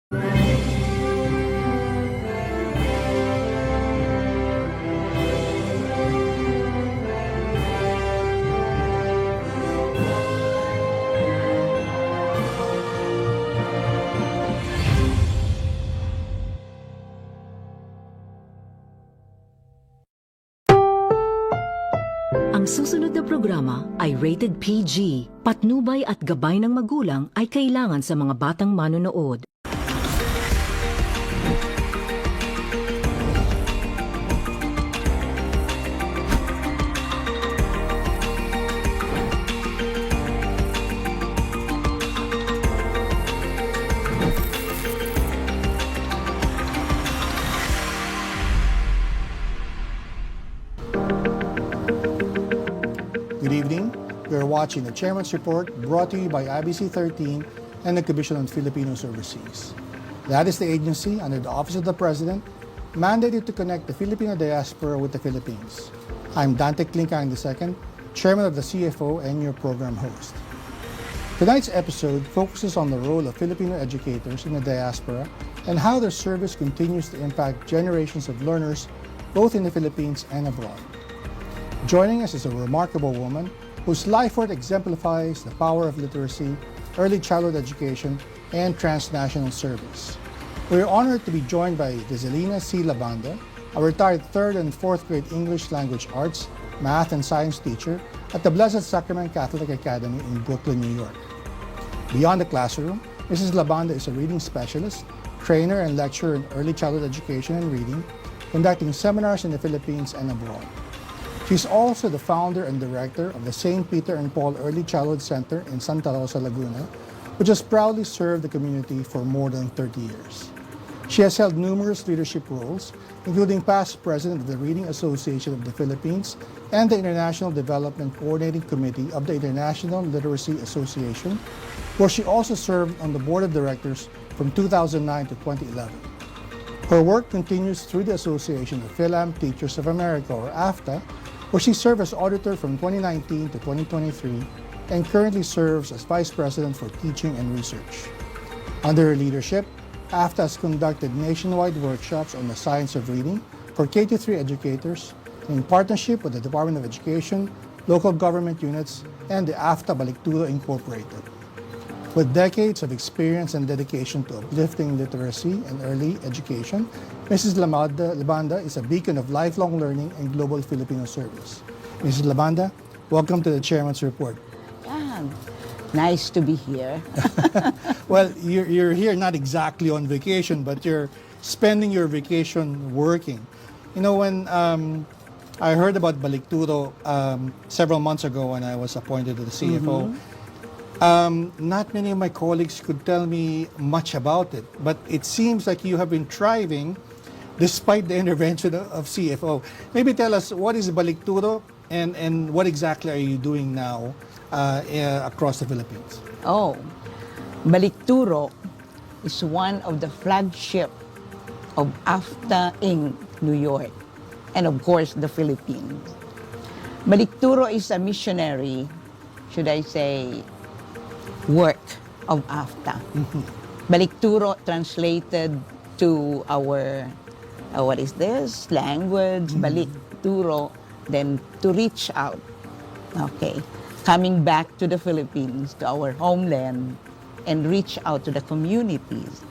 Ang susunod na programa ay rated PG. Patnubay at gabay ng magulang ay kailangan sa mga batang manonood. Good evening. You're watching the Chairman's Report brought to you by IBC 13 and the Commission on Filipinos Overseas. That is the agency under the Office of the President mandated to connect the Filipino diaspora with the Philippines. I'm 𝐂𝐡𝐚𝐢𝐫𝐭, Chairman of the CFO and your program host. Tonight's episode focuses on the role of Filipino educators in the diaspora and how their service continues to impact generations of learners both in the Philippines and abroad. Joining us is a remarkable woman whose life work exemplifies the power of literacy, early childhood education, and transnational service. We are honored to be joined by Rizalinda C. Labanda, a retired 3rd and 4th grade English language arts, math, and science teacher at the Blessed Sacrament Catholic Academy in Brooklyn, New York. Beyond the classroom, Mrs. Labanda is a reading specialist, trainer, and lecturer in early childhood education and reading, conducting seminars in the Philippines and abroad. She's also the founder and director of the St. Peter and Paul Early Childhood Center in Santa Rosa, Laguna, which has proudly served the community for more than 30 years. She has held numerous leadership roles, including past president of the Reading Association of the Philippines and the International Development Coordinating Committee of the International Literacy Association, where she also served on the board of directors from 2009 to 2011. Her work continues through the Association of FILAM Teachers of America, or AFTA, where she served as auditor from 2019 to 2023 and currently serves as vice president for teaching and research. Under her leadership, AFTA has conducted nationwide workshops on the science of reading for K-3 educators in partnership with the Department of Education, local government units, and the AFTA-Balikturo Inc. With decades of experience and dedication to uplifting literacy and early education, Mrs. Labanda is a beacon of lifelong learning and global Filipino service. Mrs. Labanda, welcome to the Chairman's Report. Yeah, nice to be here. Well, you're here not exactly on vacation, but you're spending your vacation working. You know, when I heard about Balikturo several months ago when I was appointed to the CFO, not many of my colleagues could tell me much about it, but it seems like you have been thriving despite the intervention of CFO. Maybe tell us, what is Balikturo and what exactly are you doing now across the Philippines? Oh, Balikturo is one of the flagship of AFTA Inc. New York, and of course the Philippines. Balikturo is a missionary, should I say, work of AFTA. Balikturo translated to our what is this? Language, Balikturo, then to reach out. Okay. Coming back to the Philippines, to our homeland, and reach out to the communities.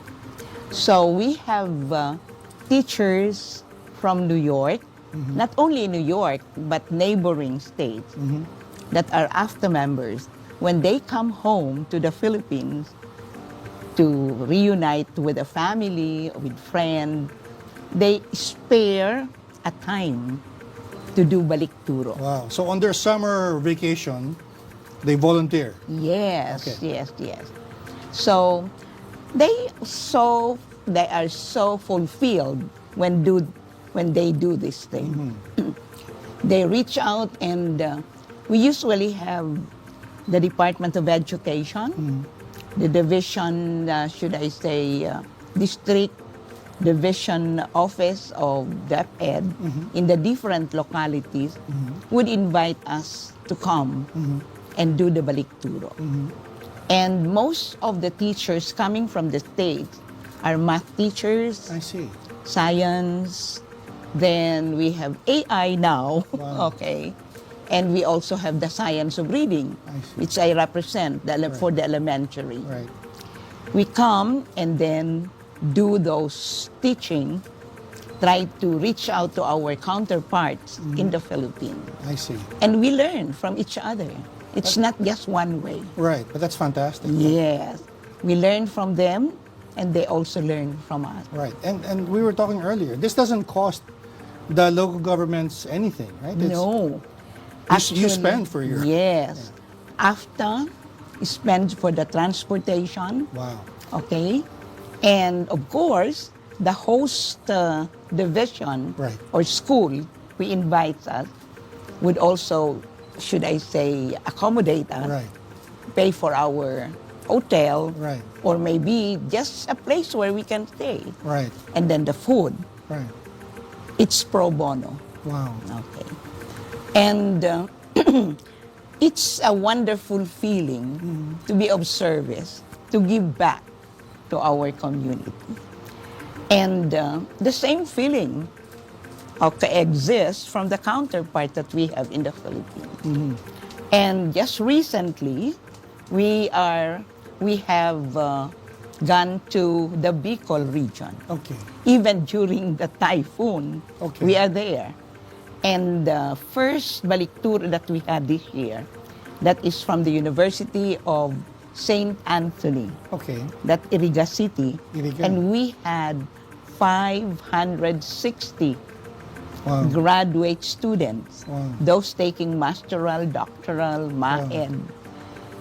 So we have teachers from New York, not only in New York, but neighboring states that are AFTA members. When they come home to the Philippines to reunite with a family, with friends, they spare a time to do Balikturo. Wow. So on their summer vacation, they volunteer? Yes, Okay. yes. So they are so fulfilled when they do this thing. They reach out, and we usually have the Department of Education, the division, should I say, district division office of DepEd in the different localities would invite us to come and do the Balikturo. And most of the teachers coming from the States our math teachers, I see. science, then we have AI now, Wow. okay, and we also have the science of reading, I see. which I represent for the elementary. Right. We come and then do those teaching, try to reach out to our counterparts in the Philippines. I see. And we learn from each other. It's not just one way. Right, but that's fantastic. Yes. We learn from them, and they also learn from us. Right, and we were talking earlier, this doesn't cost the local governments anything, right? No. You spend for your... Yes. AFTA spends for the transportation, Wow. okay? And of course, the host division Right. or school who invites us would also, should I say, accommodate us, Right, pay for our hotel, right, or maybe just a place where we can stay. right, And then the food, right. it's pro bono. Wow. Okay. And it's a wonderful feeling to be of service, to give back to our community. And the same feeling exists from the counterpart that we have in the Philippines. And just recently, we have gone to the Bicol region. Okay. Even during the typhoon, Okay. we are there. And the first Balikturo that we had this year, that is from the University of St. Anthony, Okay. that Iriga City. Iriga. And we had 560 Wow. graduate students, Wow. those taking masteral, doctoral, ma-ed.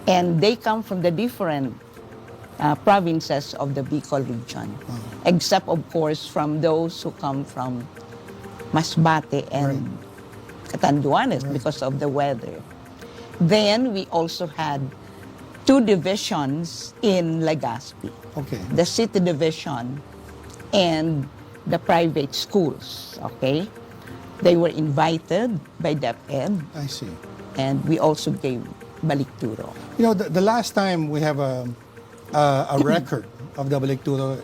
And they come from the different provinces of the Bicol region, except, of course, from those who come from Masbate and Catanduanes because of the weather. Then we also had 2 divisions in Legazpi, Okay. the city division and the private schools, okay? They were invited by DepEd, I see. and we also gave Balikturo. You know, the last time we have a record of the Balikturo,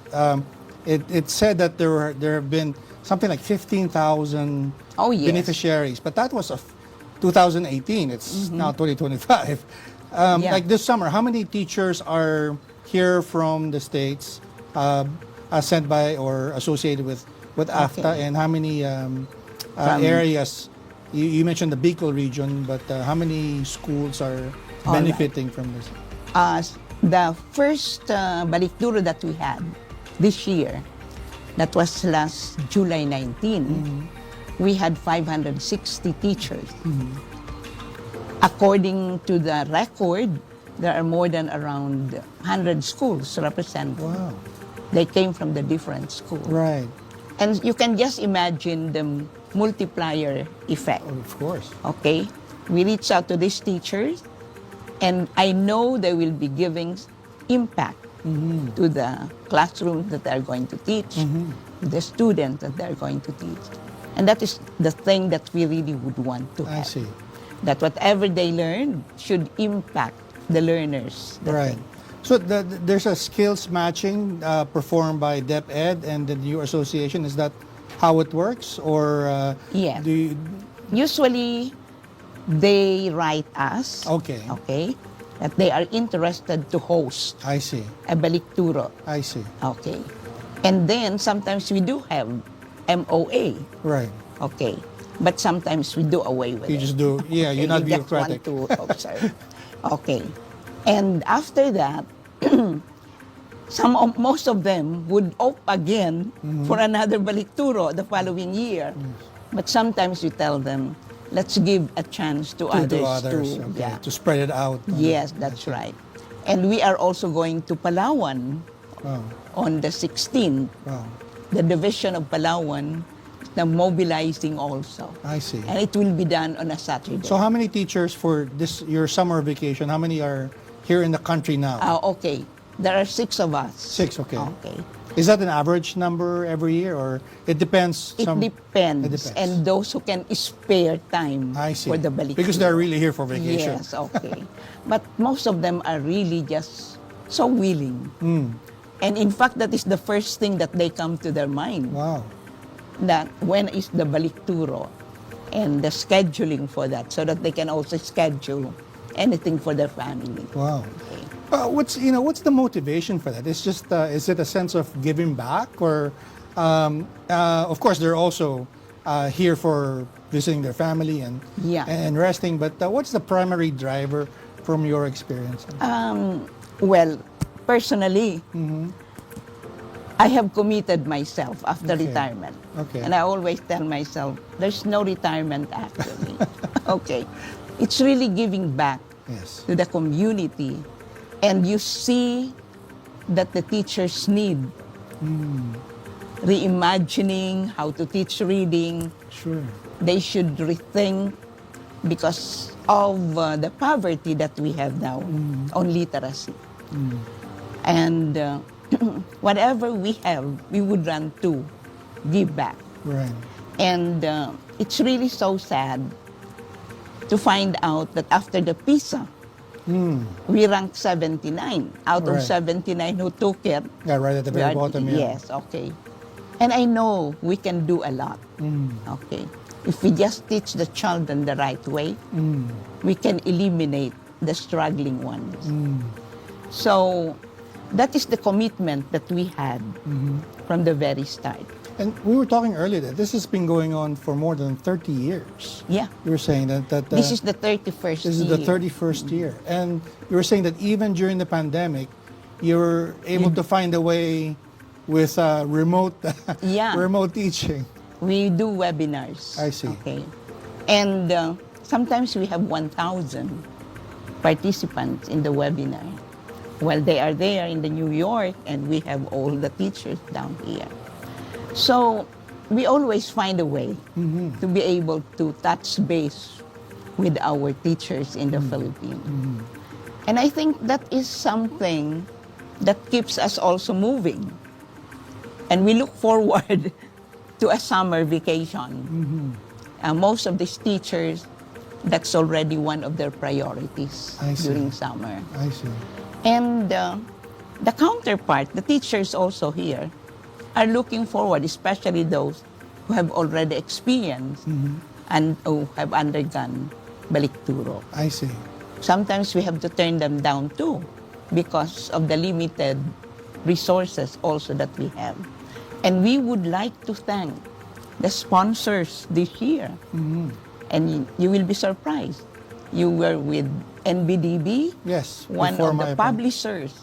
it said that there have been something like 15,000 Oh, yes. beneficiaries, but that was of 2018. It's now 2025. Yeah. Like this summer, how many teachers are here from the States, sent by or associated with AFTA, and how many areas? You mentioned the Bicol region, but how many schools are benefiting from this? The first Balikturo that we had this year, that was last July 19, we had 560 teachers. According to the record, there are more than around 100 schools represented. Wow. They came from the different schools. Right. And you can just imagine the multiplier effect. Oh, of course. Okay? We reach out to these teachers, and I know they will be giving impact to the classroom that they're going to teach, the students that they're going to teach. And that is the thing that we really would want to have. I see. That whatever they learn should impact the learners. Right. So there's a skills matching performed by DepEd and the new association. Is that how it works? Or Yes. do you... Usually, they write us, Okay. okay, that they are interested to host I see. a Balikturo. I see. Okay. And then sometimes we do have MOA. Right. Okay. But sometimes we do away with You it. just do, yeah, you're not You just bureaucratic. want to observe. Okay. And after that, most of them would opt again for another Balikturo the following year. But sometimes you tell them, let's give a chance to others. To others, to, okay, yeah. to spread it out. Yes, that's right. And we are also going to Palawan Wow. on the 16th. Wow. The division of Palawan, the mobilizing also. I see. And it will be done on a Saturday. So how many teachers for your summer vacation, how many are here in the country now? Okay. There are 6 of us. 6, okay. Okay. Is that an average number every year, or it depends? It depends. It depends. And those who can spare time I see. for the Balikturo. Because they're really here for vacation. Yes, okay. But most of them are really just so willing. And in fact, that is the first thing that they come to their mind. Wow. That when is the Balikturo and the scheduling for that, so that they can also schedule anything for their family. Wow. Okay. What's the motivation for that? It's just is it a sense of giving back, or of course they're also here for visiting their family and Yeah. and resting. But what's the primary driver from your experience? Well, personally, I have committed myself after Okay. retirement. Okay. And I always tell myself, there's no retirement actually. Okay. It's really giving back Yes. to the community. And you see that the teachers need reimagining how to teach reading. Sure. They should rethink because of the poverty that we have now on literacy. And whatever we have, we would run to give back. Right. And it's really so sad to find out that after the PISA, we ranked 79 out of Right. 79 who took it. Yeah, right at the We very are- bottom. Yeah. Yes, okay. And I know we can do a lot. Okay. If we just teach the children the right way, we can eliminate the struggling ones. So that is the commitment that we had from the very start. And we were talking earlier that this has been going on for more than 30 years. Yeah. You were saying that This is the 31st this is year. the 31st year, and you were saying that even during the pandemic, you were able to find a way with remote Yeah. remote teaching. We do webinars. I see. Okay. And sometimes we have 1,000 participants in the webinar. Well, they are there in the New York, and we have all the teachers down here. So we always find a way to be able to touch base with our teachers in the Philippines. And I think that is something that keeps us also moving. And we look forward to a summer vacation. Most of these teachers, that's already one of their priorities I see. during summer. I see. And the counterpart, the teachers also here, are looking forward, especially those who have already experienced and who have undergone Balikturo. I see. Sometimes we have to turn them down too because of the limited resources also that we have. And we would like to thank the sponsors this year. And you will be surprised. You were with NBDB, Yes. one before of my the publishers,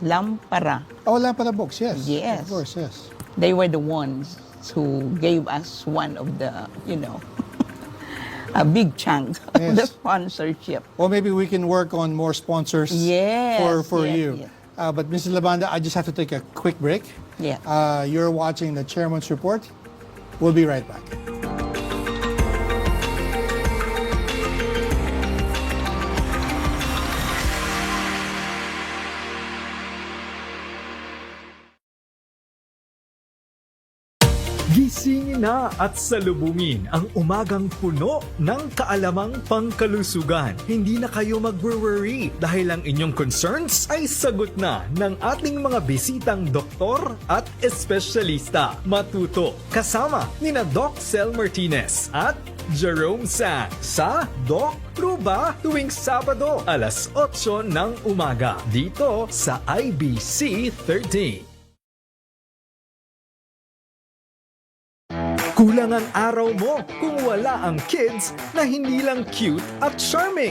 Lampara. Oh, Labanda books. Yes. Yes. Of course. Yes. They were the ones who gave us one of the, a big chunk of the Yes. sponsorship. Well, maybe we can work on more sponsors. Yes, For yes, you. yes. But Mrs. Labanda, I just have to take a quick break. Yeah. You're watching the Chairman's Report. We'll be right back. Gisingin na at salubungin ang umagang puno ng kaalamang pangkalusugan. Hindi na kayo mag-worry dahil ang inyong concerns ay sagot na ng ating mga bisitang doktor at espesyalista. Matuto kasama nina Doc Cel Martinez at Jerome Sang sa Doc Ruba tuwing Sabado alas 8 ng umaga dito sa IBC 13. Kulang ang araw mo kung wala ang kids na hindi lang cute at charming,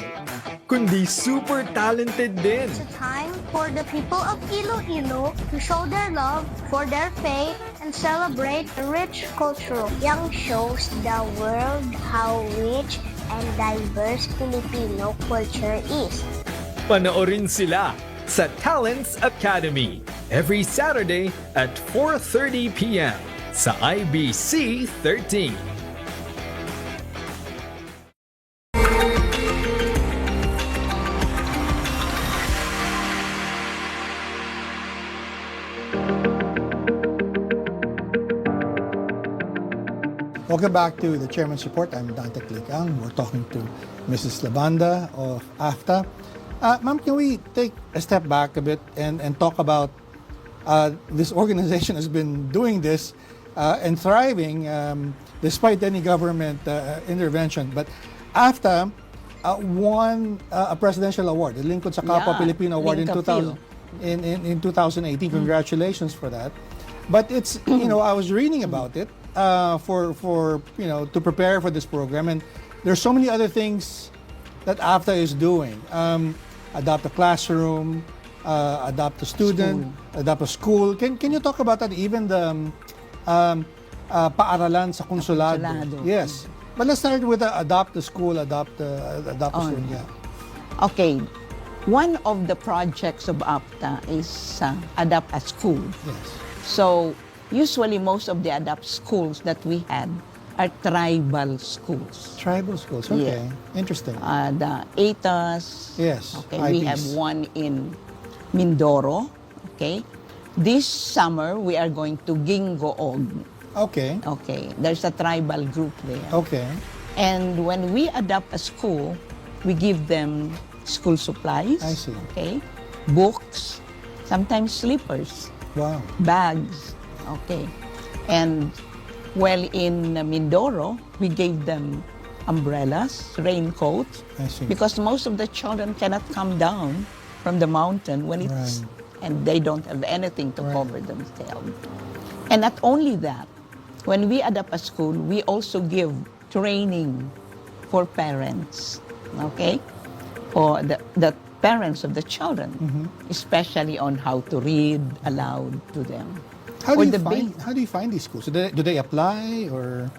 kundi super talented din. It's a time for the people of Iloilo to show their love for their faith and celebrate a rich culture. Young shows the world how rich and diverse Filipino culture is. Panoorin sila sa Talents Academy every Saturday at 4:30 p.m. sa IBC 13. Welcome back to the Chairman's Report. I'm Dante 𝐂𝐡𝐚𝐢𝐫𝐭. We're talking to Mrs. Labanda of AFTA. Ma'am, can we take a step back a bit and talk about this organization has been doing this and thriving despite any government intervention. But AFTA won a presidential award, the Lingkod sa Kapwa Yeah, Pilipino Award in Lingkod 2018. Congratulations for that. But it's, I was reading about it for to prepare for this program, and there's so many other things that AFTA is doing. Adopt a classroom, adopt a student, adopt a school. Can you talk about that? Even the paaralan sa konsulado. Yes. But let's start with adopt a school, adopt a student. Yeah. Okay. One of the projects of AFTA is adopt a school. Yes. So usually most of the adopt schools that we had are tribal schools. Tribal schools. Okay. Yeah. Interesting. The ATAs. Yes. Okay. We IPs. have one in Mindoro. Okay. This summer we are going to 𝐂𝐡𝐚𝐢𝐫𝐦𝐚. Okay. Okay. There's a tribal group there. Okay. And when we adopt a school, we give them school supplies. I see. Okay. Books, sometimes slippers, Wow. bags. Okay. And well, in Mindoro, we gave them umbrellas, raincoats, I see. because most of the children cannot come down from the mountain when it's, and they don't have anything to cover themselves. And not only that, when we adopt a school, we also give training for parents, okay? For the parents of the children, especially on how to read aloud to them. How Or do the you find these schools? Do they apply, or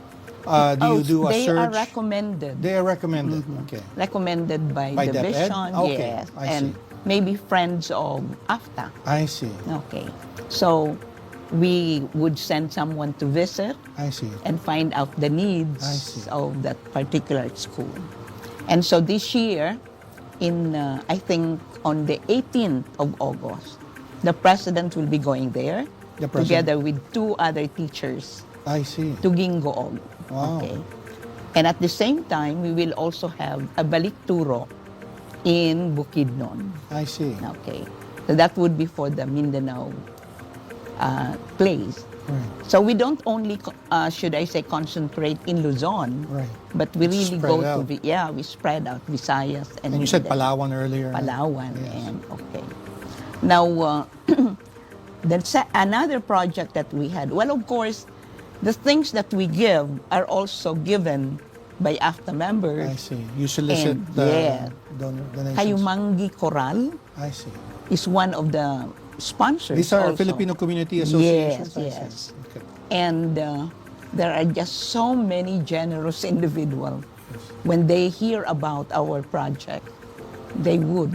do you do a they search? are recommended. They are recommended. Okay. Recommended by By division, DepEd? Okay, yes, I and see. maybe friends of AFTA. I see. Okay, so we would send someone to visit I see. and find out the I needs see. of that particular school. And so this year, I think on the 18th of August, the president will be going there The president. together with 2 other teachers I see. to 𝐂𝐚𝐢𝐫𝐽. Wow. Okay. And at the same time, we will also have a Balikturo in Bukidnon. I see. Okay. So that would be for the Mindanao place. Right. So we don't only, should I say, concentrate in Luzon, Right. but we really Spread go out. to, we spread out Visayas and And you said Mindanao. Palawan earlier. Palawan, Yes. and okay. Now, that's another project that we had. Well, of course, the things that we give are also given by AFTA members. I see. You solicit And, the donations. 𝐂𝐢𝐿 Coral I see. is one of the sponsors. These are also. Filipino community associations. I see. Yes. Okay. And there are just so many generous individuals. When they hear about our project, they would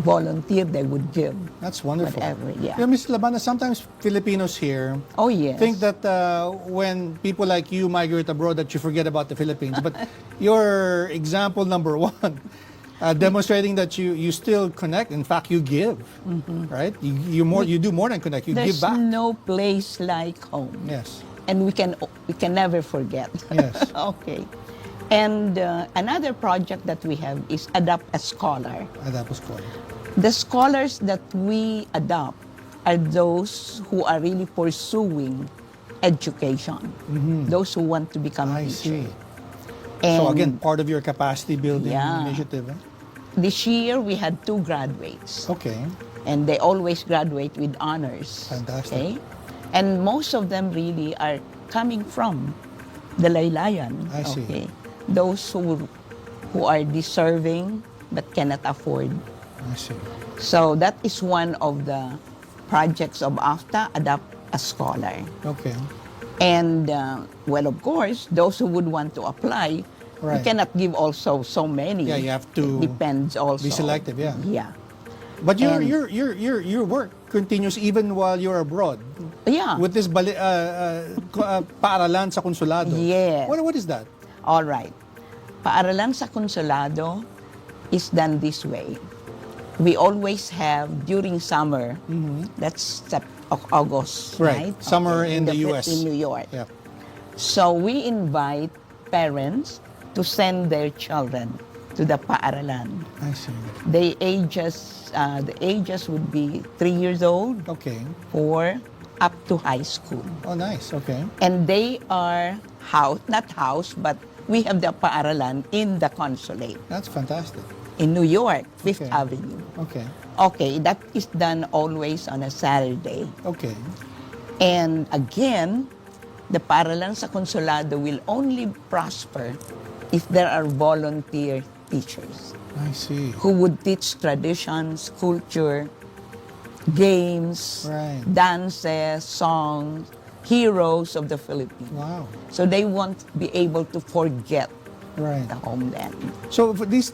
volunteer, they would give. That's wonderful. Whatever, yeah. Ms. Labanda, sometimes Filipinos here Oh, yes. think that when people like you migrate abroad that you forget about the Philippines. But you're example number 1, demonstrating that you still connect. In fact, you give, right? You do more than connect. You There's give back. no place like home. Yes. And we can never forget. Yes. Okay. And another project that we have is Adopt a Scholar. That was cool. The scholars that we adopt are those who are really pursuing education, those who want to become I teachers. see. And So again, part of your capacity building Yeah. initiative. this year we had 2 graduates, Okay. and they always graduate with honors. Fantastic. Okay? And most of them really are coming from the laylayan. I see. Okay? Those who are deserving but cannot afford. I see. So that is one of the projects of AFTA, Adopt a Scholar. Okay. And, well, of course, those who would want to apply, we Right. cannot give also so many. Yeah, you have to It depends also. be selective, yeah. Yeah. But your And- your work continues even while you're abroad. Yeah. With this paaralan sa konsulado. Yes. What is that? All right. Paaralan sa Konsulado is done this way. We always have, during summer, that's August, Right. right? Summer in the US. In New York. Yeah. So we invite parents to send their children to the paaralan. I see. The ages would be 3 years old Okay. or up to high school. Oh, nice. Okay. And they are not house, but we have the paaralan in the consulate That's fantastic. in New York, Fifth Okay. Avenue. Okay. Okay, that is done always on a Saturday. Okay. And again, the paaralan sa konsulado will only prosper if there are volunteer teachers I see. who would teach traditions, culture, games, Right. dances, songs, heroes of the Philippines. Wow. So they won't be able to forget Right. the homeland. So for these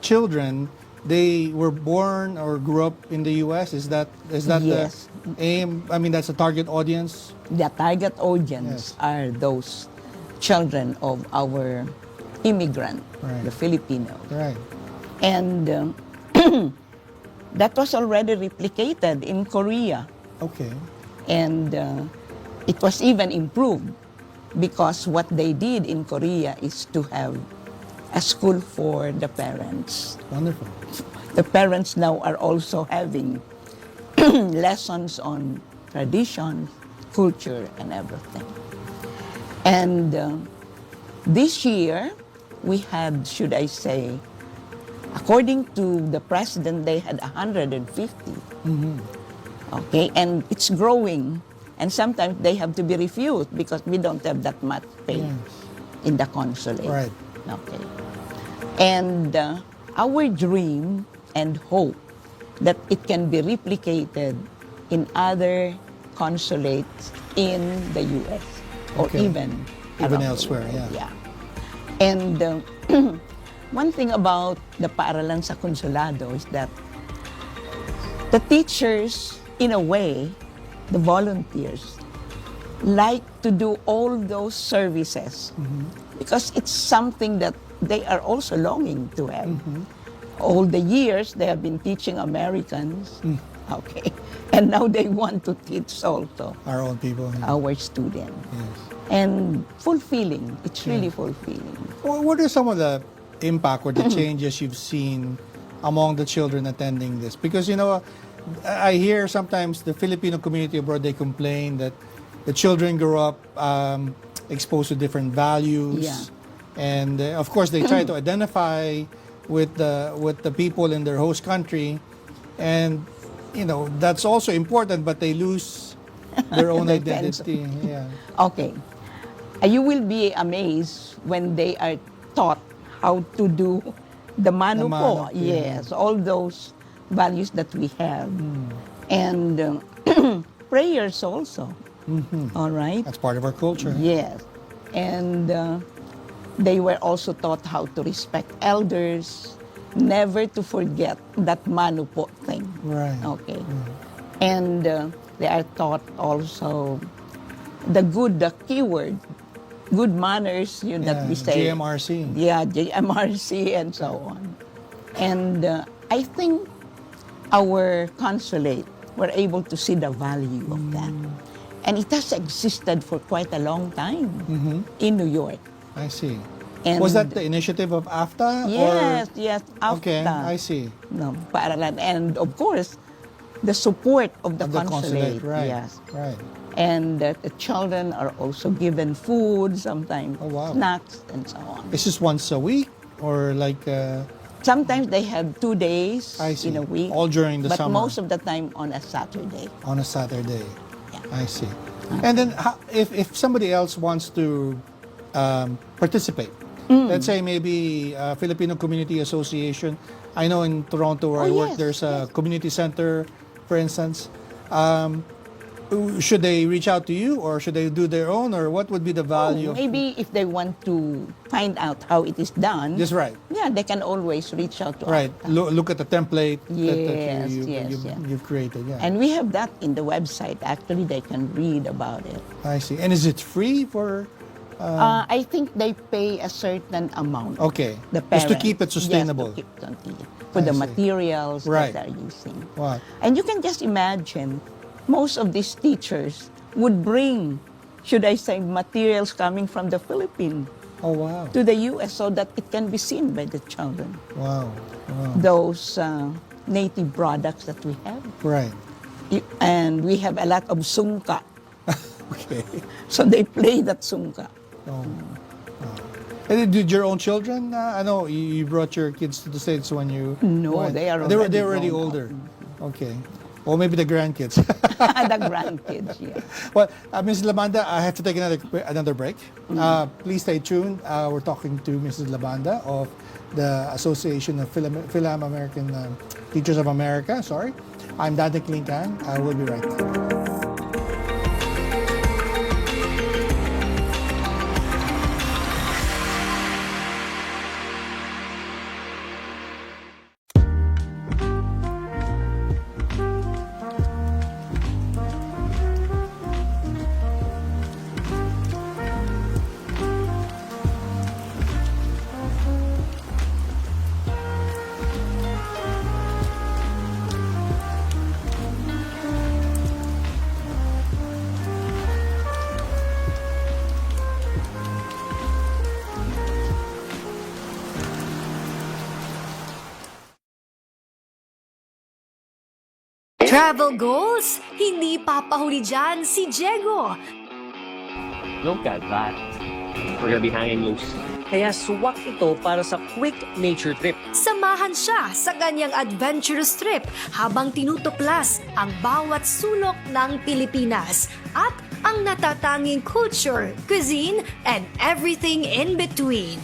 children, they were born or grew up in the U.S. Is that Yes. the aim? I mean, that's the target audience. The target audience Yes. are those children of our immigrant, Right. the Filipino. Right. And that was already replicated in Korea. Okay. And it was even improved because what they did in Korea is to have a school for the parents. Wonderful. The parents now are also having lessons on tradition, culture, and everything. And this year, we had, should I say, according to the president, they had 150. Okay, and it's growing. And sometimes they have to be refused because we don't have that much space in the consulate. Right. Okay. And our dream and hope that it can be replicated in other consulates in the U.S. or Okay. even Even around the elsewhere, world. yeah. And one thing about the paaralan sa konsulado is that the teachers, in a way, the volunteers, like to do all those services because it's something that they are also longing to have. All the years they have been teaching Americans, okay, and now they want to teach also Our own people. Yeah. our students. Yes. And fulfilling, it's really fulfilling. What are some of the impact or the changes you've seen among the children attending this? Because, you know, I hear sometimes the Filipino community abroad, they complain that the children grow up exposed to different values. Yeah. And, of course, they try to identify with the people in their host country. And, you know, that's also important, but they lose their own Their identity. Yeah. Okay. You will be amazed when they are taught how to do the mano po. mano, yeah. Yes, all those values that we have. And prayers also. All right? That's part of our culture. Yes. And they were also taught how to respect elders, never to forget that mano po thing. Right. Okay. And they are taught also the keyword, good manners, that we say. GMRC. Yeah, JMRC and so on. And I think our consulate were able to see the value of that. And it has existed for quite a long time in New York. I see. And Was that the initiative of AFTA? Yes, Or? yes, AFTA. Okay, I see. No, paaralan. And of course, the support of the Of the consulate. right. Yes. Right. And the children are also given food, sometimes Oh, wow. snacks and so on. Is this once a week or like Sometimes they have 2 days I see. in a week. All during the but summer. most of the time on a Saturday. on a Saturday? Yeah. I see. And then if somebody else wants to participate, let's say maybe Filipino Community Association. I know in Toronto where I work, yes, there's a community center, for instance. Should they reach out to you or should they do their own, or what would be the value? of- Maybe if they want to find out how it is done, Just right. yeah, they can always reach out to Right. us. Look at the template Yes, that yes. you've created. Yeah. And we have that in the website. Actually, they can read about it. I see. And is it free for? I think they pay a certain amount. Okay. The Just to parents. keep it sustainable. Yes, to keep it sustainable. For I the see. materials Right. that they're using. Wow. And you can just imagine, most of these teachers would bring, should I say, materials coming from the Philippines. Oh, wow. to the US so that it can be seen by the children. Wow. Wow. Those native products that we have. Right. And we have a lot of sungka. Okay. So they play that sungka. Oh. And did your own children? I know you brought your kids to the States when you... No, went. they are They were already already grown older. Okay. Or maybe the grandkids. The grandkids, yeah. Well, Mrs. Labanda, I have to take another break. Please stay tuned. We're talking to Mrs. Labanda of the Association of FILAM American Teachers of America. Sorry. I'm 𝐸𝐤𝐴𝐚. I will be right back. Travel goals? Hindi papahuli dyan si Diego. Look at that. We're gonna be hanging loose. Kaya swak ito para sa quick nature trip. Samahan siya sa kanyang adventurous trip habang tinutuklas ang bawat sulok ng Pilipinas at ang natatanging culture, cuisine, and everything in between.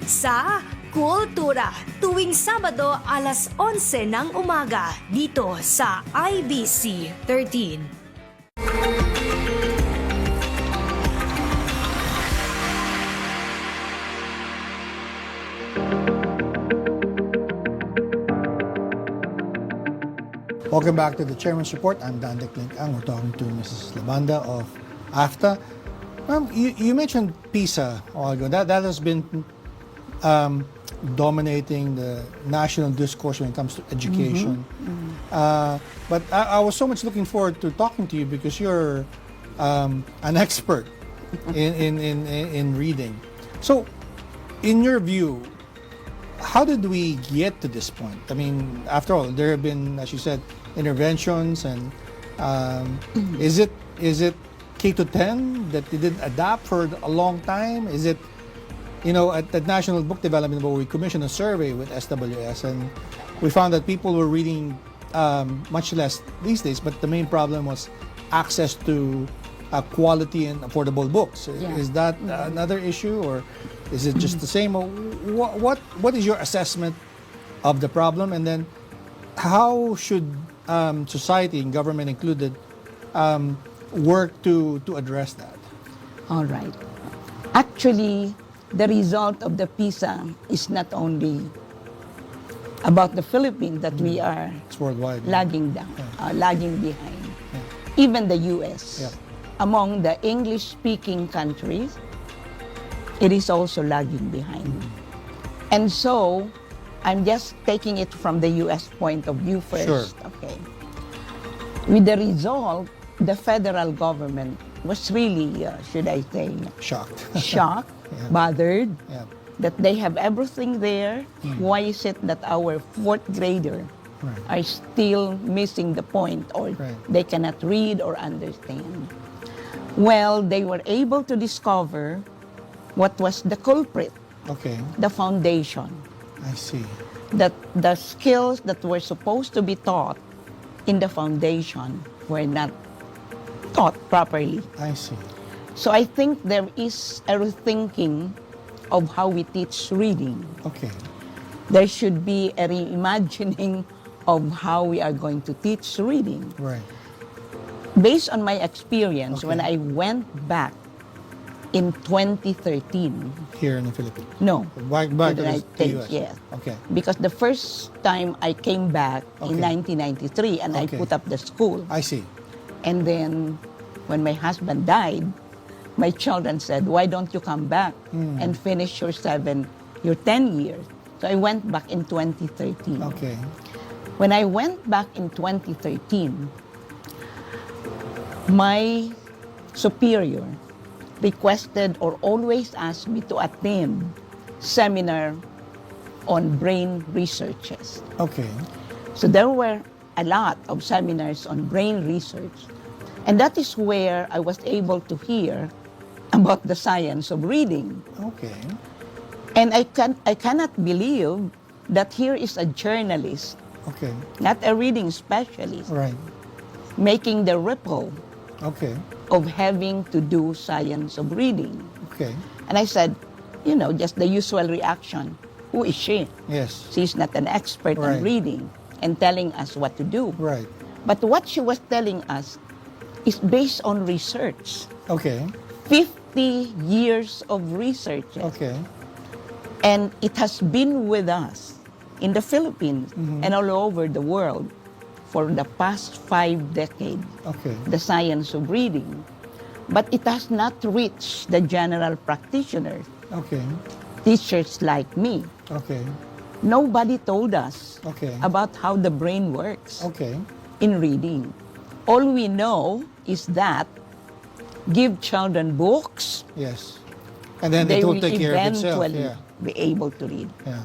Sa Kultura, tuwing Sabado alas 11 ng umaga dito sa IBC 13. Welcome back to the Chairman's Report. I'm 𝐸𝐤𝐴𝐚. We're talking to Mrs. Labanda of AFTA. You mentioned PISA a while ago. That has been dominating the national discourse when it comes to education. But I was so much looking forward to talking to you because you're an expert in reading. So, in your view, how did we get to this point? I mean, after all, there have been, as you said, interventions, and is it K-10 that they didn't adapt for a long time? Is it, you know, at the National Book Development Board, we commissioned a survey with SWS, and we found that people were reading much less these days, but the main problem was access to quality and affordable books. Yeah. Is that another issue, or is it just the same? What is your assessment of the problem, and then how should society and government included work to address that? All right. Actually, the result of the PISA is not only about the Philippines that we are It's worldwide. lagging down, Yeah. lagging behind. Yeah. Even the US, Yeah. among the English-speaking countries, it is also lagging behind. And so, I'm just taking it from the US point of view first. Sure. Okay. With the result, the federal government was really, should I say, Shocked. shocked, Yeah. bothered, Yeah. that they have everything there. Why is it that our fourth grader Right. are still missing the point, or Right. they cannot read or understand? Well, they were able to discover what was the culprit, Okay. the foundation, I see. that the skills that were supposed to be taught in the foundation were not taught properly. I see. So I think there is a rethinking of how we teach reading. Okay. There should be a reimagining of how we are going to teach reading. Right. Based on my experience, Okay. when I went back in 2013, Here in the Philippines. no, Back to to the the United States, US. yes. Okay. Because the first time I came back in Okay. 1993 and I Okay. put up the school. I see. And then when my husband died, my children said, why don't you come back and finish your 10 years? So I went back in 2013. Okay. When I went back in 2013, my superior requested or always asked me to attend seminar on brain researches. Okay. So there were a lot of seminars on brain research. And that is where I was able to hear about the science of reading. Okay. And I cannot believe that here is a journalist, Okay. not a reading specialist, Right. making the ripple Okay. of having to do science of reading. Okay. And I said, you know, just the usual reaction, who is she? Yes. She's not an expert Right. on reading and telling us what to do. Right. But what she was telling us is based on research. Okay. 50 years of research. Okay. And it has been with us in the Philippines Mm-hmm. and all over the world for the past 5 decades, Okay. the science of reading. But it has not reached the general practitioners, Okay. teachers like me. Okay. Nobody told us Okay. about how the brain works Okay. in reading. All we know is that give children books, Yes. And then they it will will take care of itself. eventually Yeah. be able to read. Yeah.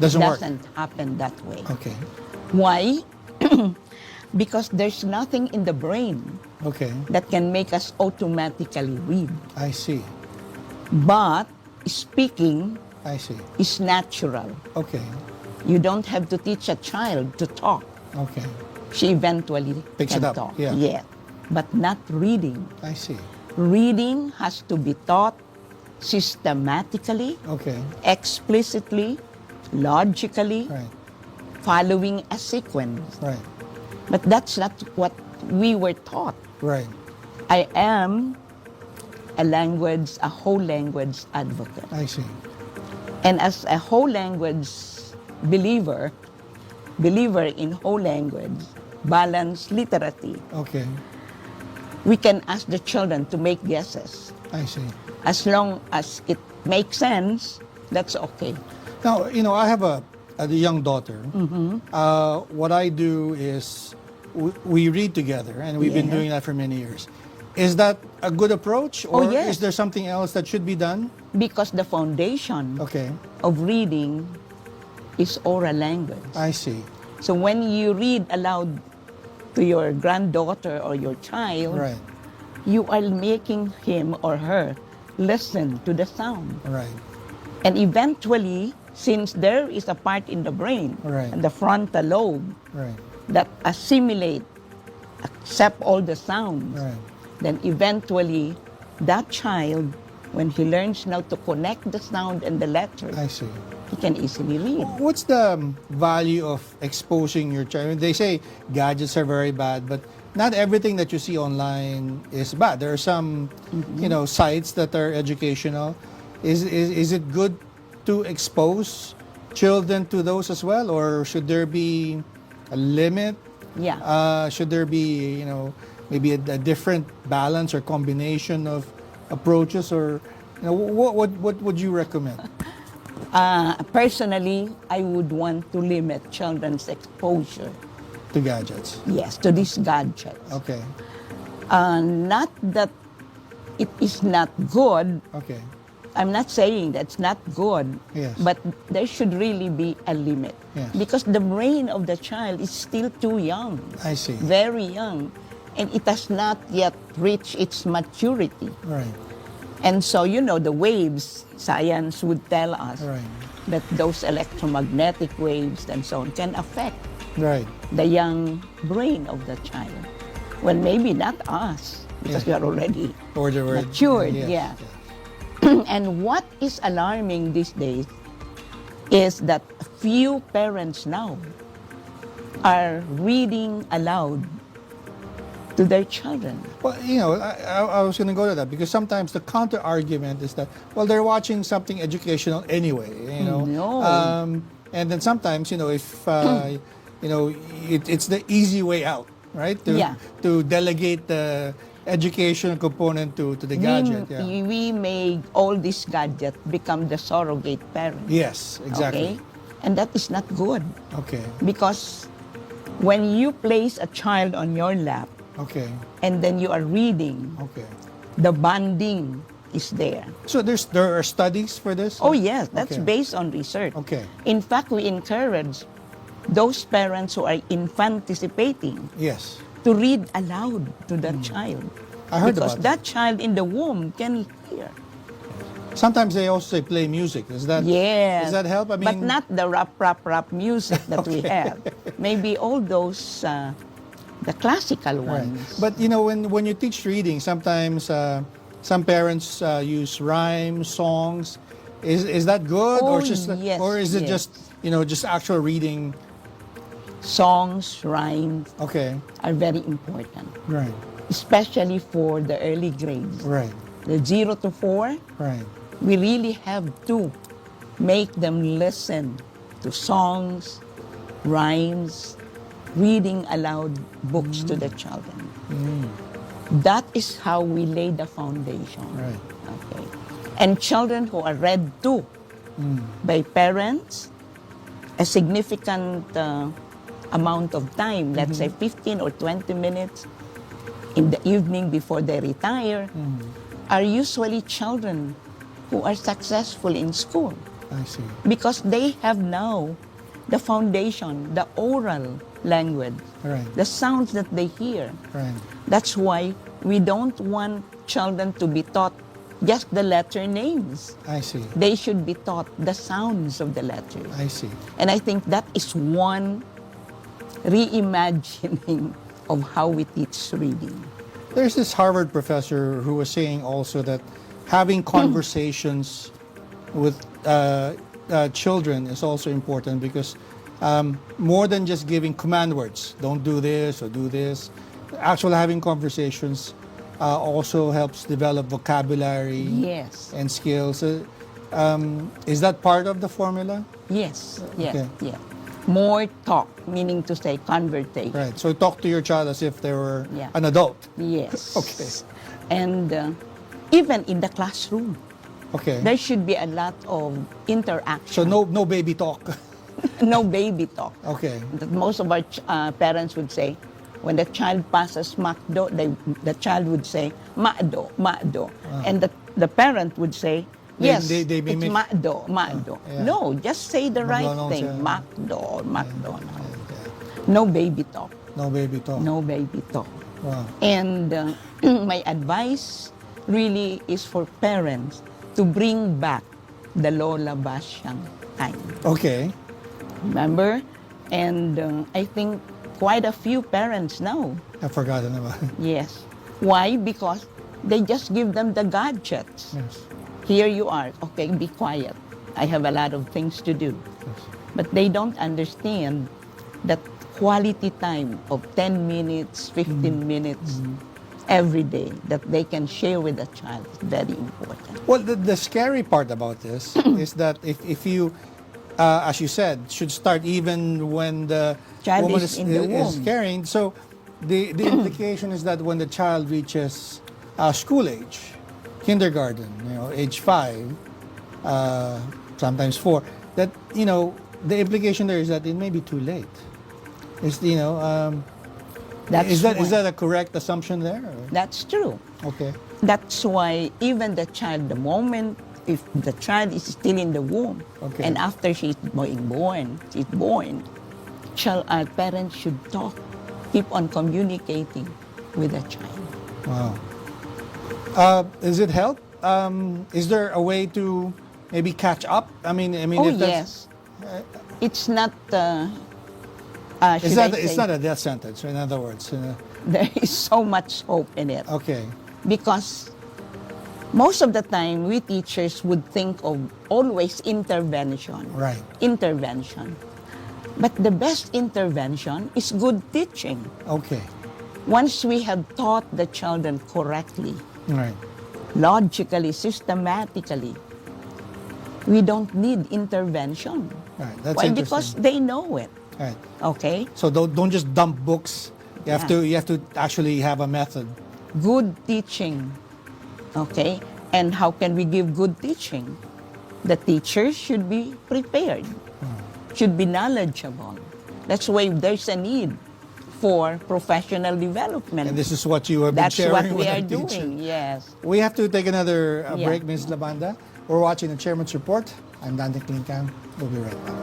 Doesn't work. Doesn't happen that way. Okay. Why? Because there's nothing in the brain Okay. that can make us automatically read. I see. But speaking I see. is natural. Okay. You don't have to teach a child to talk. Okay. She eventually Picks can it up, talk. yeah. But not reading. I see. Reading has to be taught systematically, Okay. explicitly, logically, Right. following a sequence. Right. But that's not what we were taught. Right. I am a whole language advocate. I see. And as a whole language believer in whole language, balanced literacy, Okay. we can ask the children to make guesses. I see. As long as it makes sense, that's okay. Now, I have a young daughter. What I do is we read together, and we've been Yeah. doing that for many years. Is that a good approach, or yes. is there something else that should be done? Because the foundation Okay. of reading is oral language. I see. So when you read aloud to your granddaughter or your child, Right. you are making him or her listen to the sound. Right. And eventually, since there is a part in the brain, Right. the frontal lobe, Right. that accept all the sounds, Right. then eventually that child, when he learns now to connect the sound and the letters, I see. he can easily read. What's the value of exposing your child? They say gadgets are very bad, but not everything that you see online is bad. There are some, sites that are educational. Is it good to expose children to those as well, or should there be a limit? Yeah. Should there be, maybe a different balance or combination of approaches, or what would you recommend? Personally, I would want to limit children's exposure, To gadgets. yes, to these gadgets. Okay. Not that it is not good. Okay. I'm not saying that's not good, Yes. but there should really be a limit. Yes. Because the brain of the child is still too young, I see. very young, and it has not yet reached its maturity. Right. And so, the waves, science would tell us Right. that those electromagnetic waves and so on can affect Right. the young brain of the child. Well, maybe not us, because Yeah. we are already Or the word. matured, Yes, yeah. yes. And what is alarming these days is that few parents now are reading aloud to their children. Well, I was going to go to that because sometimes the counter argument is that, well, they're watching something educational anyway, No. And then sometimes, if, it's the easy way out, right? Yeah. To delegate the educational component to the gadget. Yeah. We make all these gadgets become the surrogate parent. Yes, exactly. Okay? And that is not good, Okay. because when you place a child on your lap Okay. and then you are reading, Okay. the bonding is there. So there are studies for this? Oh yes, that's Okay. based on research. Okay. In fact, we encourage those parents who are infanticipating Yes. to read aloud to that child. I heard because about that child in the womb can hear. Sometimes they also say play music. Does that Yes. Does that help? I mean, but not the rap music that we have. Maybe all those the classical right. ones. But when you teach reading, sometimes some parents use rhymes, songs. Is that good, Oh, or just yes, or is it yes. just actual reading? Songs, rhymes Okay. are very important, Right. especially for the early grades. Right. The 0 to 4, Right. we really have to make them listen to songs, rhymes, reading aloud books to the children. That is how we lay the foundation. Right. Okay. And children who are read to by parents, a significant amount of time, let's say 15 or 20 minutes in the evening before they retire, are usually children who are successful in school I see. because they have now the foundation, the oral language, Right. the sounds that they hear. Right. That's why we don't want children to be taught just the letter names. I see. They should be taught the sounds of the letters. I see. And I think that is one reimagining of how we teach reading. There's this Harvard professor who was saying also that having conversations with children is also important because more than just giving command words, don't do this or do this, actually having conversations also helps develop vocabulary Yes. and skills. Is that part of the formula? Yes. Yeah. Okay. Yeah. More talk, meaning to say conversation. Right. So talk to your child as if they were Yeah. an adult. Yes. Okay. And even in the classroom, Okay. there should be a lot of interaction. So no baby talk. No baby talk. Okay. That most of our parents would say, when the child passes McDo, the child would say, McDo, McDo. And the parent would say, yes, They it's mimic- McDo, McDo. yeah. No, just say the right McDonald's, thing, yeah. McDo, McDonald's. No baby talk, No baby talk. no baby talk. Wow. And my advice really is for parents to bring back the Lola Basyang time. Okay. Remember? And I think quite a few parents now. I've forgotten about it. Yes. Why? Because they just give them the gadgets. Yes. Here you are. Okay, be quiet. I have a lot of things to do. But they don't understand that quality time of 10 minutes, 15 minutes every day that they can share with a child is very important. Well, the scary part about this is that if you, as you said, should start even when the Child woman is in the is womb. carrying. So the implication is that when the child reaches school age, kindergarten, age 5, sometimes 4, that, the implication there is that it may be too late. Is, That's is why. that a correct assumption there? Or? That's true. Okay. That's why even the child, the moment if the child is still in the womb, Okay. and after she's born, parents should talk, keep on communicating with the child. Wow. Does it help? Is there a way to maybe catch up? I mean, Oh if that's, yes, it's not. it's not a death sentence. In other words, There is so much hope in it okay, because most of the time we teachers would think of always intervention. right, Intervention. But the best intervention is good teaching. okay, Once we have taught the children correctly, right, logically, systematically, we don't need intervention. right. That's Why? interesting. Because they know it. Right. Okay? So don't just dump books. You have Yeah. to actually have a method. Good teaching. Okay? And how can we give good teaching? The teachers should be prepared, should be knowledgeable. That's why there's a need for professional development. And this is what you have been That's sharing what we with are our teacher. doing, yes. We have to take another Yeah. break, Ms. Labanda. We're watching the Chairman's Report. I'm 𝐂𝐡𝐚𝐢𝐫𝐭. We'll be right back.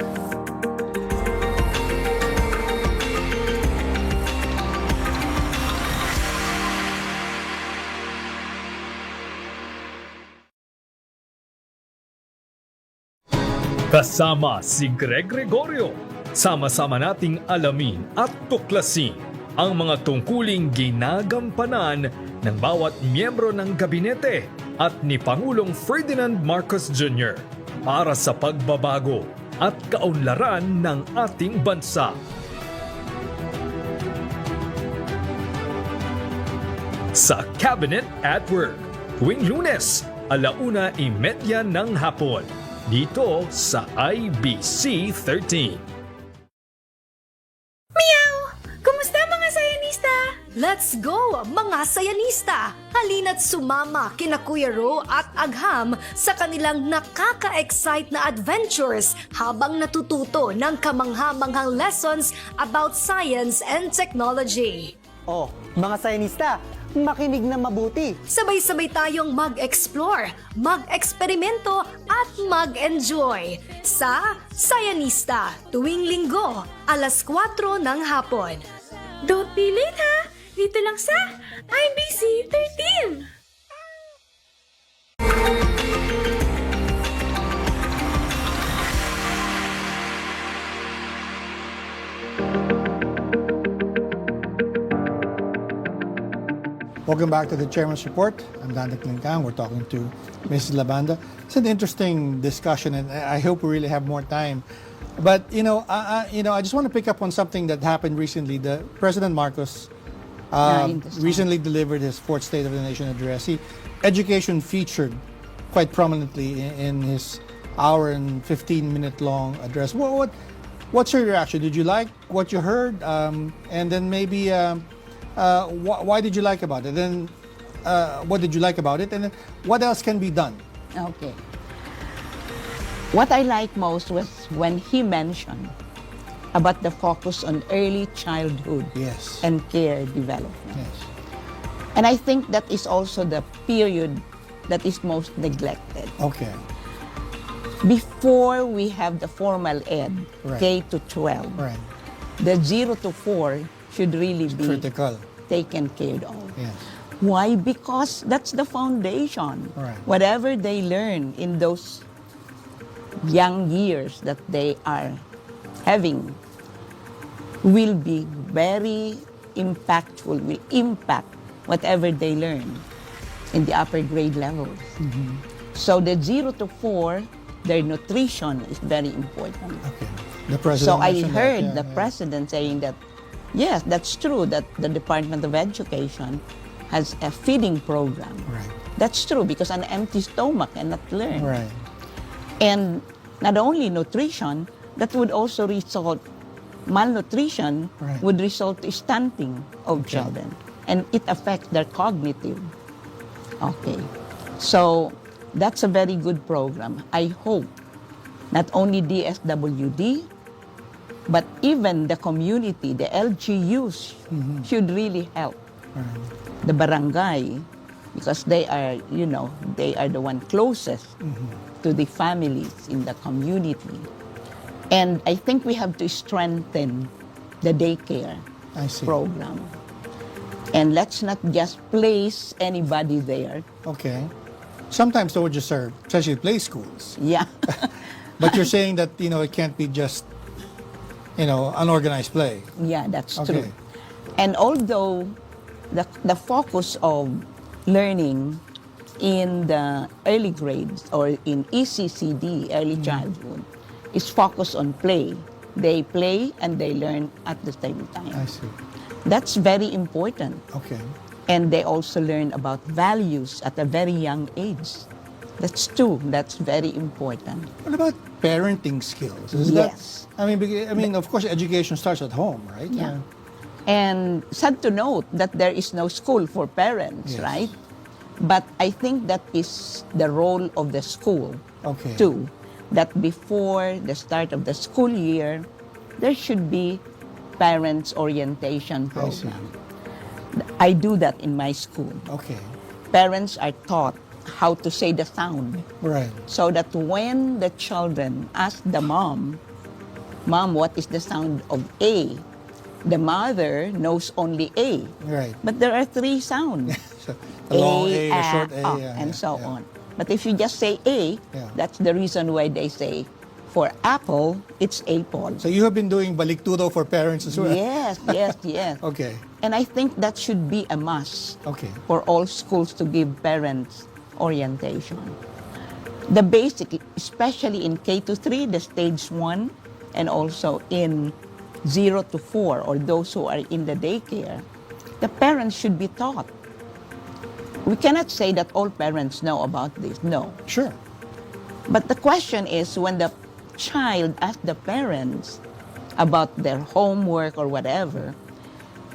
Kasama si Greg Gregorio. Sama-sama nating alamin at tuklasin ang mga tungkuling ginagampanan ng bawat miyembro ng gabinete at ni Pangulong Ferdinand Marcos Jr. para sa pagbabago at kaunlaran ng ating bansa. Sa Cabinet at Work, tuwing Lunes, 1:30 ng hapon, dito sa IBC 13. Kumusta mga sayanista? Let's go, mga sayanista! Halina't sumama kina Kuya Ro at Agham sa kanilang nakaka-excite na adventures habang natututo ng kamangha-manghang lessons about science and technology. Oh, mga sayanista, makinig na mabuti. Sabay-sabay tayong mag-explore, mag-eksperimento at mag-enjoy sa Sayanista tuwing Linggo, 4:00 ng hapon. Don't be late ha! Dito lang sa IBC 13! Welcome back to the Chairman's Report. I'm 𝐂𝐚𝐢𝐫𝐭. We're talking to Mrs. Labanda. It's an interesting discussion, and I hope we really have more time. But I just want to pick up on something that happened recently. The President Marcos recently delivered his fourth State of the Nation address. Education featured quite prominently in his hour and 15-minute long address. What's your reaction? Did you like what you heard? And then maybe why did you like about it? Then what did you like about it? And then what else can be done? Okay. What I like most was when he mentioned about the focus on early childhood Yes. and care development. Yes. And I think that is also the period that is most neglected. Okay. Before we have the formal ed, Right. K to 12, Right. the 0 to 4 should really be Critical. taken care of. Yes. Why? Because that's the foundation. Right. Whatever they learn in those young years that they are having will be very impactful, will impact whatever they learn in the upper grade levels. So the 0 to 4, their nutrition is very important. Okay. The president. So I mentioned that. heard Yeah, the yeah. president saying that, yes, that's true, that the Department of Education has a feeding program. Right. That's true, because an empty stomach cannot learn. Right. And not only nutrition, that would also result, malnutrition Right. would result to stunting of children. And it affects their cognitive. Okay. So that's a very good program. I hope not only DSWD, but even the community, the LGUs should really help Right. the barangay, because they are, they are the one closest to the families in the community. And I think we have to strengthen the daycare I see. program. And let's not just place anybody there. Okay. Sometimes those just are, especially play schools. Yeah. But you're saying that, it can't be just, unorganized play. Yeah, that's Okay. true. And although the focus of learning in the early grades or in ECCD, early childhood, is focused on play. They play and they learn at the same time. I see. That's very important. Okay. And they also learn about values at a very young age. That's true. That's very important. What about parenting skills? Is Yes. That, I mean, of course, education starts at home, right? Yeah. And sad to note that there is no school for parents, Yes. right? But I think that is the role of the school, Okay. too. That before the start of the school year, there should be parents orientation I see. program. I do that in my school. Okay. Parents are taught how to say the sound, Right. so that when the children ask the mom, what is the sound of A? The mother knows only A. Right. But there are 3 sounds. So, the long A, the short A, and so yeah. on. But if you just say A, Yeah. that's the reason why they say, for apple, it's apple. So you have been doing Balikturo for parents as well? Yes, yes, yes. Okay. And I think that should be a must Okay. for all schools to give parents orientation. The basic, especially in K to 3, the stage 1, and also in 0 to 4, or those who are in the daycare, the parents should be taught. We cannot say that all parents know about this, no. Sure. But the question is, when the child asks the parents about their homework or whatever,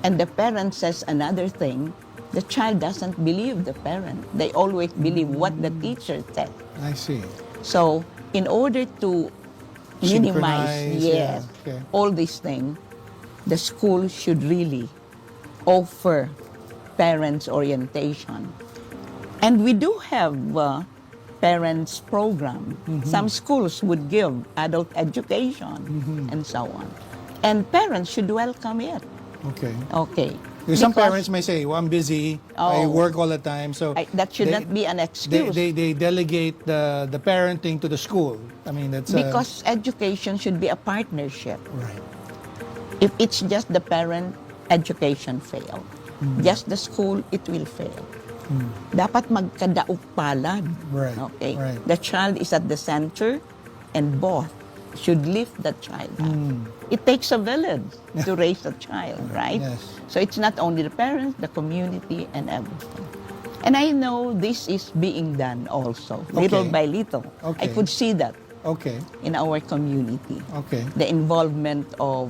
and the parent says another thing, the child doesn't believe the parent. They always believe what the teacher said. I see. So, in order to minimize, Synchronize, yes, yeah, okay. all these things, the school should really offer parents orientation. And we do have parents program. Some schools would give adult education and so on. And parents should welcome it. Okay. Okay. Because some Because- parents may say, well, I'm busy, I Oh. work all the time, so... That should not be an excuse. They delegate the parenting to the school. I mean, that's... Because education should be a partnership. Right. If it's just the parent, education fail. Just the school, it will fail. Dapat magkadaog palad. Right, Okay? right. The child is at the center, and both should lift the child up. It takes a village to raise a child, right? Yes. So it's not only the parents, the community, and everything. And I know this is being done also, little Okay. by little. I Okay. could see that Okay. in our community. Okay. The involvement of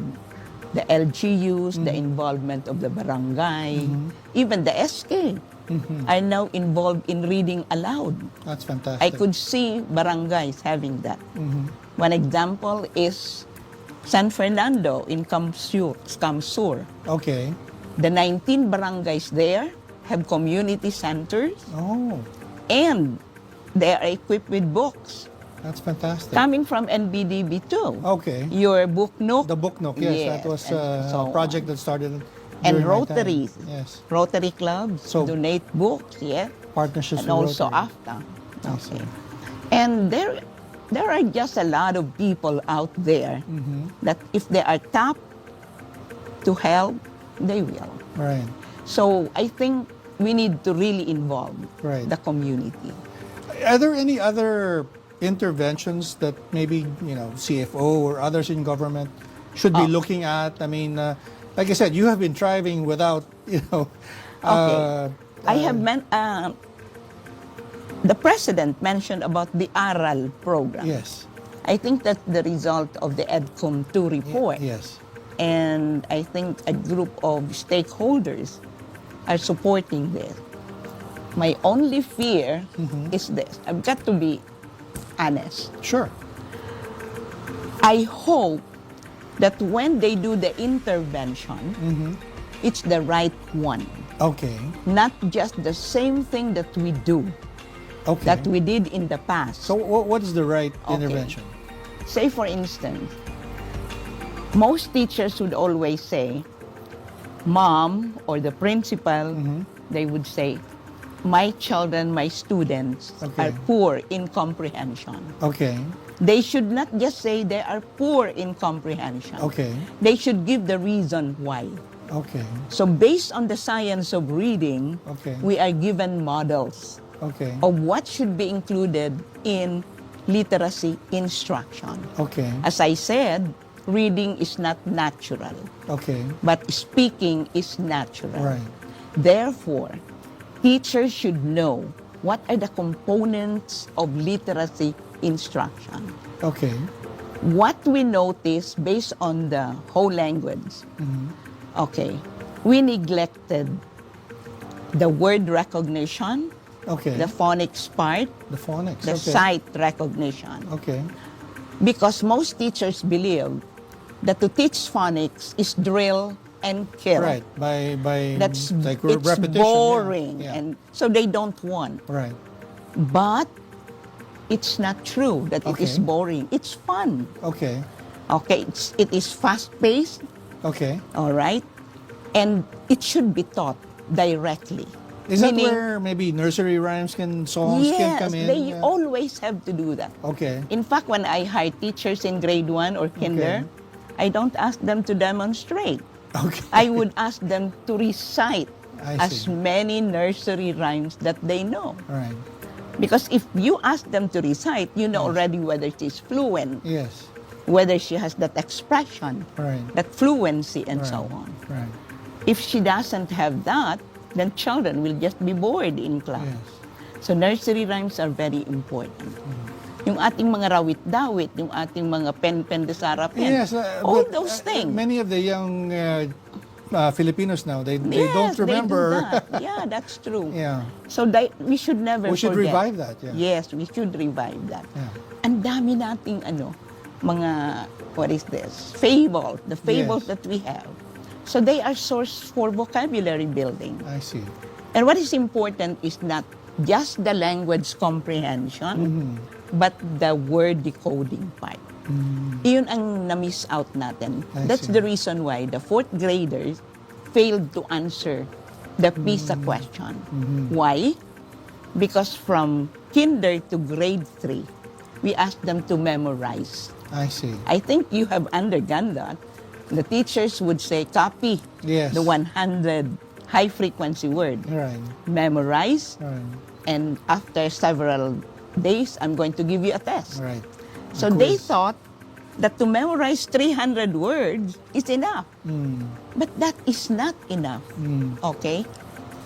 the LGUs, the involvement of the barangay, even the SK are now involved in reading aloud. That's fantastic. I could see barangays having that. One example is San Fernando in Camsur. Okay. The 19 barangays there have community centers, Oh, and they are equipped with books that's fantastic. coming from NBDB too. Okay. Your book nook. The book nook, yes, that was and so a project on. that started And during my time. Rotaries. Yes. Rotary clubs So- donate books, yeah, Partnerships and also with Rotary. AFTA. I see. Okay. And there are just a lot of people out there that if they are tapped to help, they will. Right. So I think we need to really involve Right. the community. Are there any other interventions that maybe, CFO or others in government should be looking at? I mean, like I said, you have been thriving without, Okay. I have the president mentioned about the ARAL program. Yes. I think that's the result of the 𝐂𝐡𝐚𝐢𝐫 report. Yes. And I think a group of stakeholders are supporting this. My only fear is this. I've got to be honest. Sure. I hope that when they do the intervention, it's the right one. Okay. Not just the same thing that we do, Okay. that we did in the past. So what is the right Okay. intervention? Say, for instance, most teachers would always say, mom or the principal, they would say, my children, my students Okay. are poor in comprehension. Okay. They should not just say they are poor in comprehension. Okay. They should give the reason why. Okay. So based on the science of reading, Okay. we are given models Okay. of what should be included in literacy instruction. Okay. As I said, reading is not natural, Okay. but speaking is natural. Right. Therefore, teachers should know what are the components of literacy instruction. Okay. What we notice based on the whole language, okay, we neglected the word recognition, Okay. the phonics part, The phonics. the okay. sight recognition. Okay. Because most teachers believe that to teach phonics is drill and kill. Right. By That's like it's repetition. boring, Yeah. and so they don't want. Right. But it's not true that it is Okay. boring. It's fun. Okay. Okay, it is fast-paced, Okay. all right? And it should be taught directly. Is that Meaning- where maybe nursery rhymes songs can Yes, come in? they Yeah. always have to do that. Okay. In fact, when I hire teachers in grade 1 or kinder, I don't ask them to demonstrate. Okay. I would ask them to recite I as see. many nursery rhymes that they know. Right. Because if you ask them to recite, you know already whether she's fluent, Yes. whether she has that expression, Right. that fluency, and so Right. on. Right. If she doesn't have that, then children will just be bored in class. Yes. So nursery rhymes are very important. Yung ating mga rawit-dawit, yung ating mga pen-pen de sarapin, Yes. all but, those things. Many of the young Filipinos now, they don't Yes, they do remember. that. Yeah, that's true. Yeah. So we should never We should forget. revive that. Yeah. Yes, we should revive that. Yeah. Ang dami nating mga, what is this? Fables, the fables Yes. that we have. So they are source for vocabulary building. I see. And what is important is not just the language comprehension, but the word decoding part. Iyon ang na-miss out natin. I That's see. the reason why the 4th graders failed to answer the PISA question. Why? Because from kinder to grade 3, we asked them to memorize. I see. I think you have undergone that. The teachers would say, copy Yes. the 100 high-frequency word, Right. memorize, Right. and after several days, I'm going to give you a test. Right. So they thought that to memorize 300 words is enough. But that is not enough. Okay?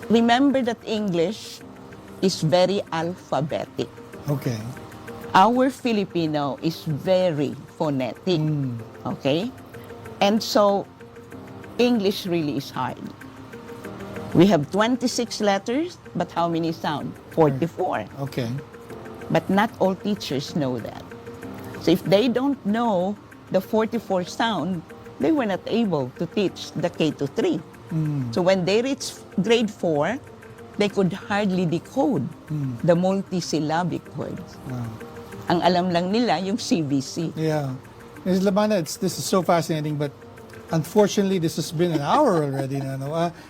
Remember that English is very alphabetic. Okay. Our Filipino is very phonetic. Okay? And so, English really is hard. We have 26 letters, but how many sound? 44. Okay. But not all teachers know that. So if they don't know the 44 sound, they were not able to teach the K to 3. So when they reached grade 4, they could hardly decode the multisyllabic words. Wow. Ang alam lang nila yung CVC. Yeah. Ms. Labanda, this is so fascinating, but unfortunately, this has been an hour already.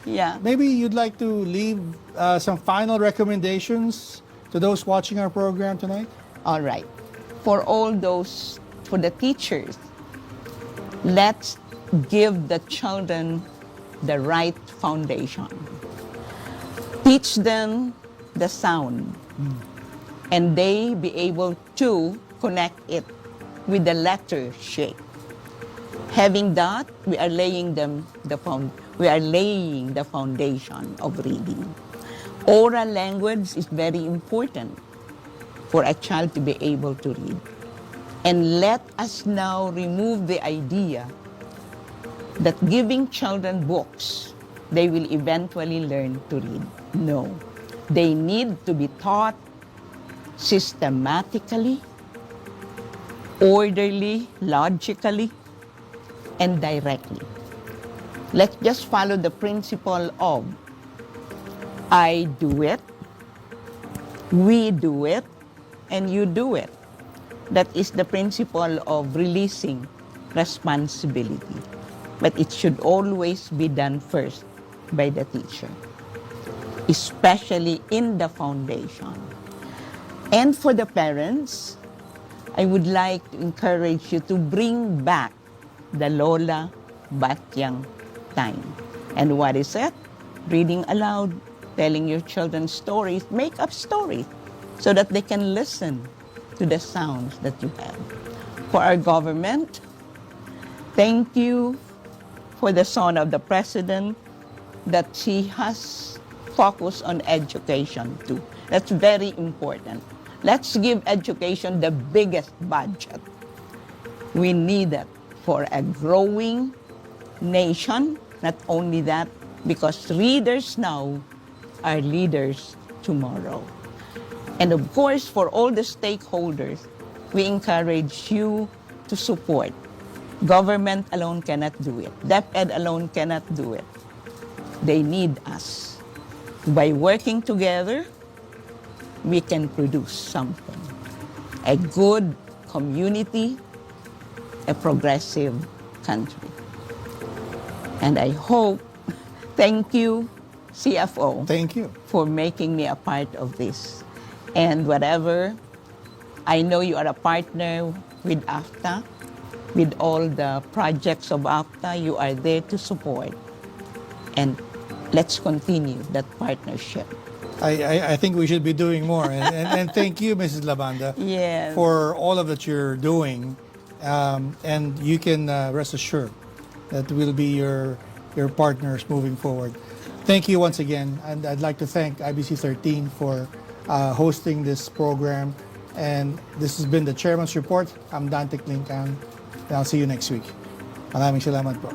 Yeah. Maybe you'd like to leave some final recommendations to those watching our program tonight? All right. For the teachers, let's give the children the right foundation. Teach them the sound, and they be able to connect it with the letter shape. Having that, we are laying the foundation of reading. Oral language is very important for a child to be able to read. And let us now remove the idea that giving children books, they will eventually learn to read. No. They need to be taught systematically, orderly, logically, and directly. Let's just follow the principle of I do it, we do it, and you do it. That is the principle of releasing responsibility. But it should always be done first by the teacher, especially in the foundation. And for the parents, I would like to encourage you to bring back the Lola Batyang time. And what is it? Reading aloud, telling your children stories, make up stories, so that they can listen to the sounds that you have. For our government, thank you for the son of the president that she has focused on education too. That's very important. Let's give education the biggest budget. We need it for a growing nation. Not only that, because readers now are leaders tomorrow. And of course, for all the stakeholders, we encourage you to support Government alone cannot do it. DepEd alone cannot do it. They need us. By working together, we can produce something. A good community, a progressive country. And I hope, thank you, CFO. Thank you. For making me a part of this. And whatever, I know you are a partner with AFTA, with all the projects of AFTA, you are there to support. And let's continue that partnership. I think we should be doing more. And thank you, Mrs. Labanda, Yes. for all of that you're doing. And you can rest assured that we'll be your partners moving forward. Thank you once again. And I'd like to thank IBC 13 for hosting this program. And this has been the Chairman's Report. I'm 𝐷𝐞𝐚𝐢𝐫𝐭. And I'll see you next week. Maraming salamat po.